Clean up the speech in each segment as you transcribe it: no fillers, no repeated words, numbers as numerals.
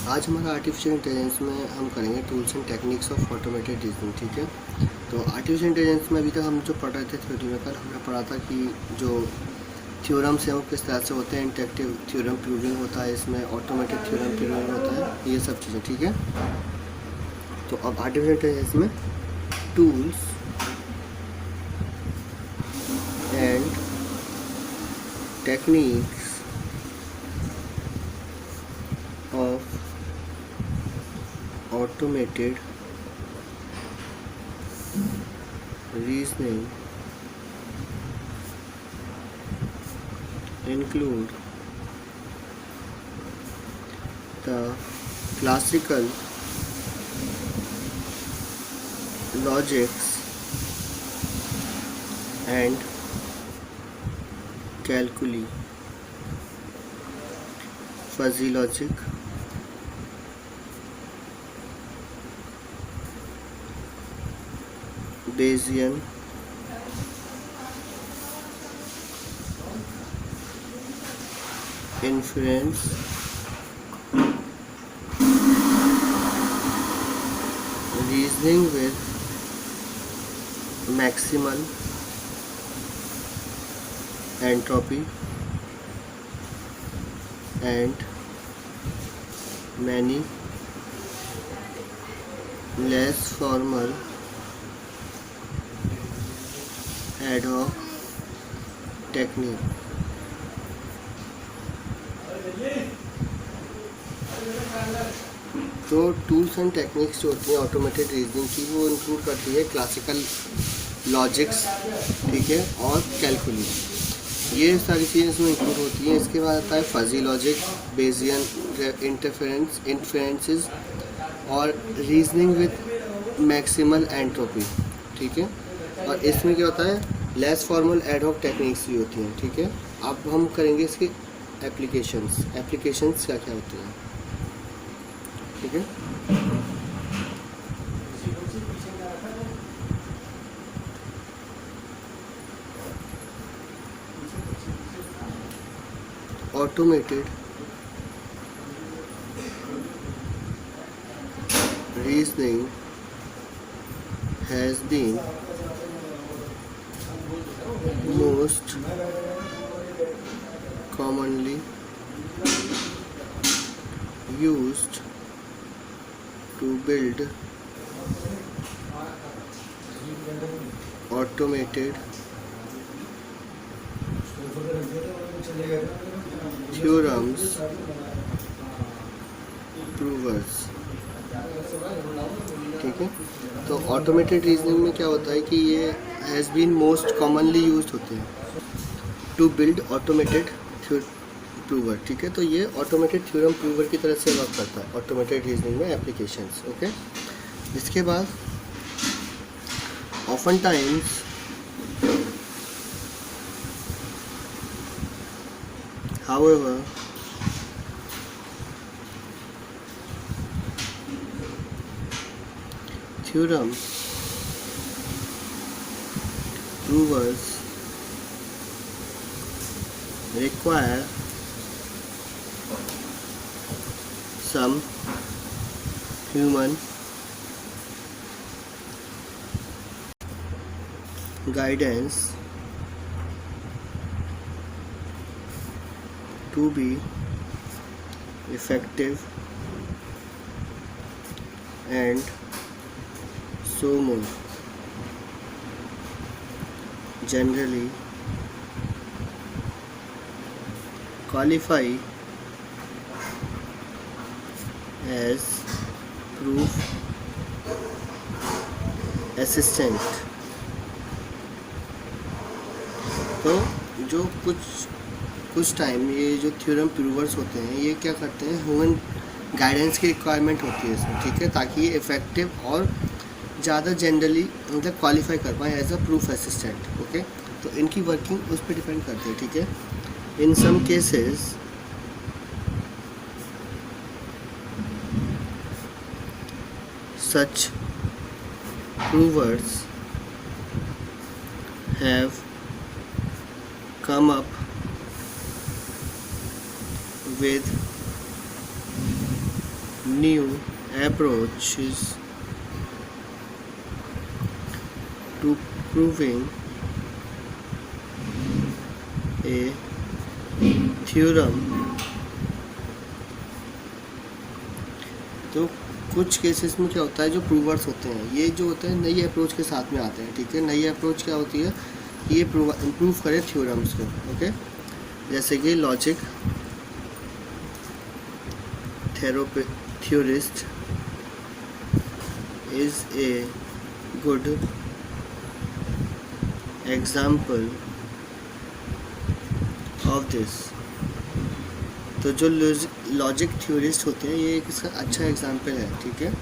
आज हमारा artificial intelligence में हम करेंगे tools and techniques of automated reasoning. ठीक है, तो आर्टिफिशियल इंटेलिजेंस में अभी तक हम जो पढ़ रहे थे थ्योरी में, कल हमने पढ़ा था कि जो थ्योरम्स हैं वो किस तरह से होते हैं। इंटरेक्टिव थ्योरम प्रूविंग होता है, इसमें ऑटोमेटेड थ्योरम प्रूविंग होता है, ये सब चीज़ें। ठीक है, तो अब आर्टिफिशियल इंटेलिजेंस में tools and techniques of automated reasoning include the classical logics and calculi, fuzzy logic, Bayesian, inference, reasoning with maximal entropy, and many less formal ad hoc technique। तो टूल्स एंड टेक्निक्स जो होती हैं automated reasoning की, वो include करती है classical logics, ठीक है, और कैलकुली, ये सारी चीज़ें इसमें इंक्लूड होती हैं। इसके बाद आता है फजी लॉजिक, बेजियन इन्फरेंसेस और रीजनिंग विद मैक्सिमल एंट्रोपी। ठीक है, और इसमें क्या होता है, less formal ad hoc techniques भी होती हैं। ठीक है, अब हम करेंगे इसके एप्लीकेशंस क्या क्या होती हैं। ठीक है, automated reasoning has been most commonly used to build automated theorems, provers। ठीक है, तो ऑटोमेटेड रीजनिंग में क्या होता है कि ये has been most commonly used होते हैं टू बिल्ड ऑटोमेटेड प्रूवर। ठीक है, तो ये ऑटोमेटेड थ्योरम प्रूवर की तरह से वर्क करता है ऑटोमेटेड रीजनिंग में एप्लीकेशंस। ओके, इसके बाद often times however theorem provers require some human guidance to be effective and so more। Generally qualify as proof assistant। तो जो कुछ टाइम ये जो थ्योरम प्रूवर्स होते हैं, ये क्या करते हैं, ह्यूमन गाइडेंस की रिक्वायरमेंट होती है इसमें। ठीक है, ताकि ये इफ़ेक्टिव और ज़्यादा जनरली मतलब क्वालिफाई कर पाए as a proof assistant. Okay, तो इनकी वर्किंग उस पर डिपेंड करती है। ठीक है, in some cases such provers have come up with new approaches to proving a theorem। तो कुछ केसेस में क्या होता है, जो प्रूवर्स होते हैं ये जो होते हैं नई अप्रोच के साथ में आते हैं, ठीक है। नई अप्रोच क्या होती है कि ये इम्प्रूव करे थ्योरम्स को, ओके। जैसे कि logic theorist is a good example of this। तो जो लॉजिक थ्योरिस्ट होते हैं ये एक इसका अच्छा एग्जाम्पल है, ठीक है।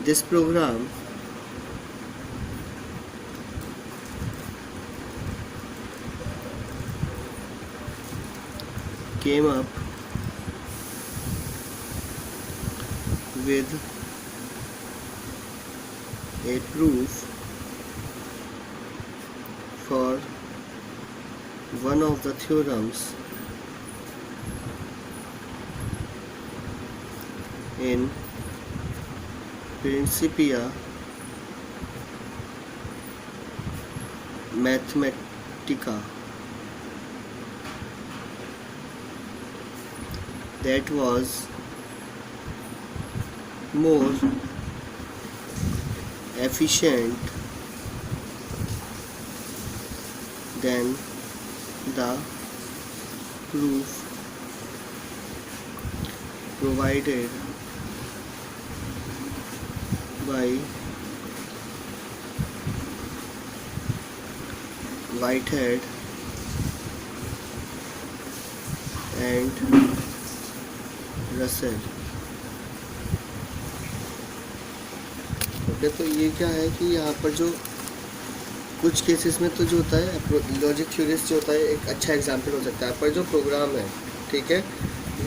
This program came up with a proof for one of the theorems in Principia Mathematica that was more efficient than the proof provided by Whitehead and Russell। Okay, तो ये क्या है कि यहाँ पर जो कुछ केसेस में तो जो होता है लॉजिक थ्योरिस्ट जो होता है एक अच्छा एग्जाम्पल हो सकता है, पर जो प्रोग्राम है, ठीक है,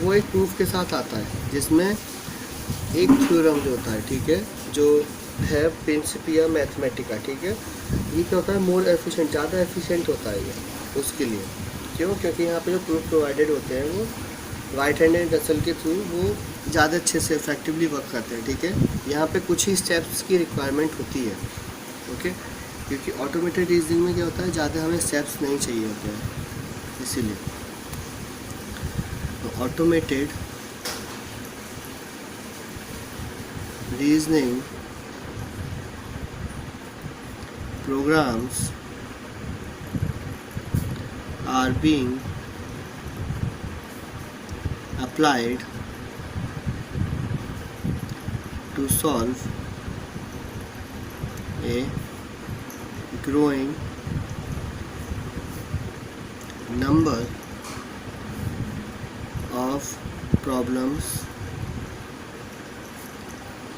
वो एक प्रूफ के साथ आता है जिसमें एक थ्योरम जो होता है, ठीक है, जो है प्रिंसिपिया मैथमेटिका, ठीक है। ये क्या होता है, मोर एफिशिएंट, ज़्यादा एफिशिएंट होता है ये उसके लिए। क्यों? क्योंकि यहाँ पे जो प्रूफ प्रोवाइडेड होते हैं वो व्हाइटहेड एंड रसल के थ्रू वो ज़्यादा अच्छे से इफेक्टिवली वर्क करते हैं, ठीक है। यहाँ पे कुछ ही स्टेप्स की रिक्वायरमेंट होती है, ओके, क्योंकि ऑटोमेटेड रीजनिंग में क्या होता है ज़्यादा हमें स्टेप्स नहीं चाहिए होते हैं, इसीलिए। तो automated reasoning programs are being applied to solve a growing number of problems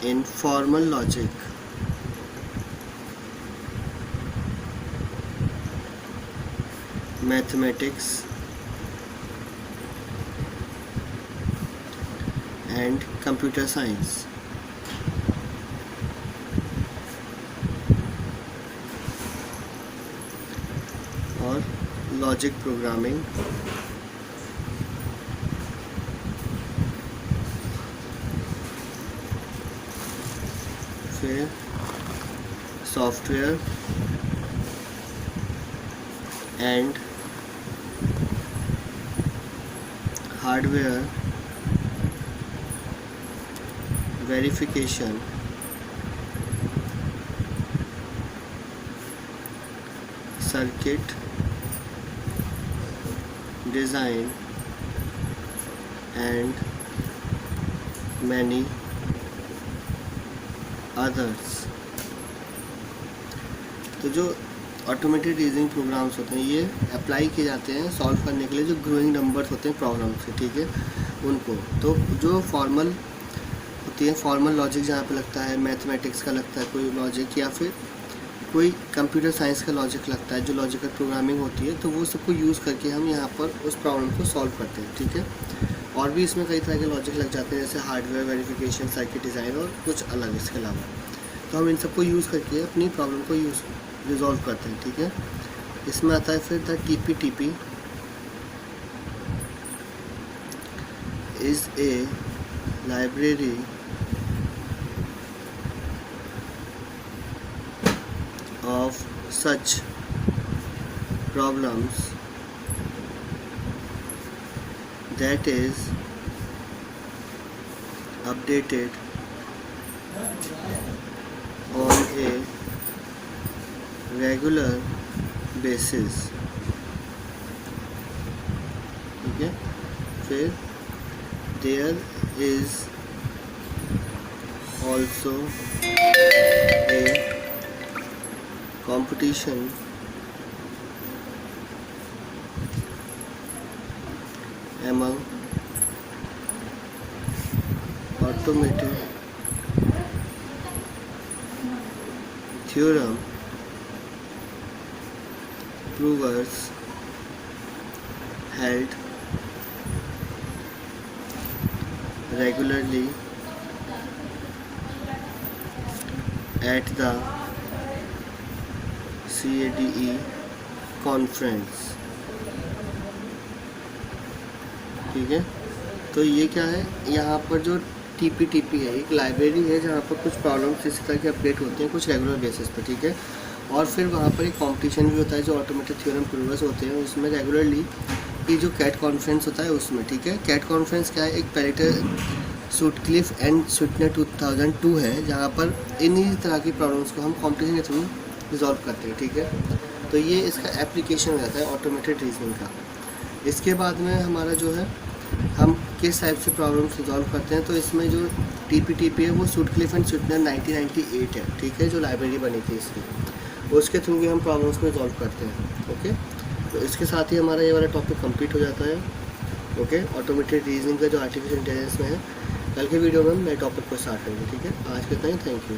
in formal logic, mathematics and computer science। और लॉजिक प्रोग्रामिंग, फिर software and hardware verification, circuit design and many others. तो जो automated reasoning programmes होते हैं ये apply किए जाते हैं सॉल्व करने के लिए जो ग्रोइंग नंबर्स होते हैं प्रॉब्लम्स के, ठीक है, उनको। तो जो फॉर्मल होती है, फॉर्मल लॉजिक जहाँ पे लगता है, मैथमेटिक्स का लगता है कोई लॉजिक, या फिर कोई कंप्यूटर साइंस का लॉजिक लगता है जो लॉजिकल प्रोग्रामिंग होती है, तो वो सबको यूज़ करके हम यहाँ पर उस प्रॉब्लम को सॉल्व करते हैं, ठीक है। और भी इसमें कई तरह के लॉजिक लग जाते हैं जैसे हार्डवेयर वेरिफिकेशन, सर्किट डिज़ाइन और कुछ अलग इसके अलावा। तो हम इन सबको यूज़ करके अपनी प्रॉब्लम को रिजॉल्व करते हैं, ठीक है। इसमें आता है फिर the TP is a library of such problems that is updated on a regular basis. ठीक है, फिर there is also a competition among automated theorem provers held regularly at the CADE conference. ठीक है, तो ये क्या है, यहाँ पर जो TPTP है एक लाइब्रेरी है जहाँ पर कुछ प्रॉब्लम्स इस तरह के अपडेट होते हैं कुछ रेगुलर बेसिस पर. ठीक है, और फिर वहाँ पर एक कंपटीशन भी होता है जो ऑटोमेटेड थ्योरम प्रूवर्स होते हैं उसमें रेगुलरली, ये जो कैट कॉन्फ्रेंस होता है उसमें. ठीक है, कैट कॉन्फ्रेंस क्या है, एक पैलेटर सूटक्लिफ एंड स्वीटनर 2002 है जहाँ पर इन्हीं तरह की प्रॉब्लम्स को हम कंपटीशन के थ्रू रिजॉल्व करते हैं. ठीक है, तो ये इसका एप्लीकेशन हो जाता है ऑटोमेटेड रीजनिंग का. इसके बाद में हमारा जो है हम किस टाइप से प्रॉब्लम्स रिजॉल्व करते हैं, तो इसमें जो TPTP है वो सूटक्लिफ एंड स्वीटनर 1998 है. ठीक है, जो लाइब्रेरी बनी थी इसकी, उसके थ्रू भी हम प्रॉब्लम्स को रिजॉल्व करते हैं. ओके, तो इसके साथ ही हमारा ये वाला टॉपिक कंप्लीट हो जाता है. ओके, ऑटोमेटेड रीजनिंग का जो आर्टिफिशियल इंटेलिजेंस में है. कल के वीडियो में हम नए टॉपिक को स्टार्ट करेंगे. ठीक है, आज के इतना ही. Thank you.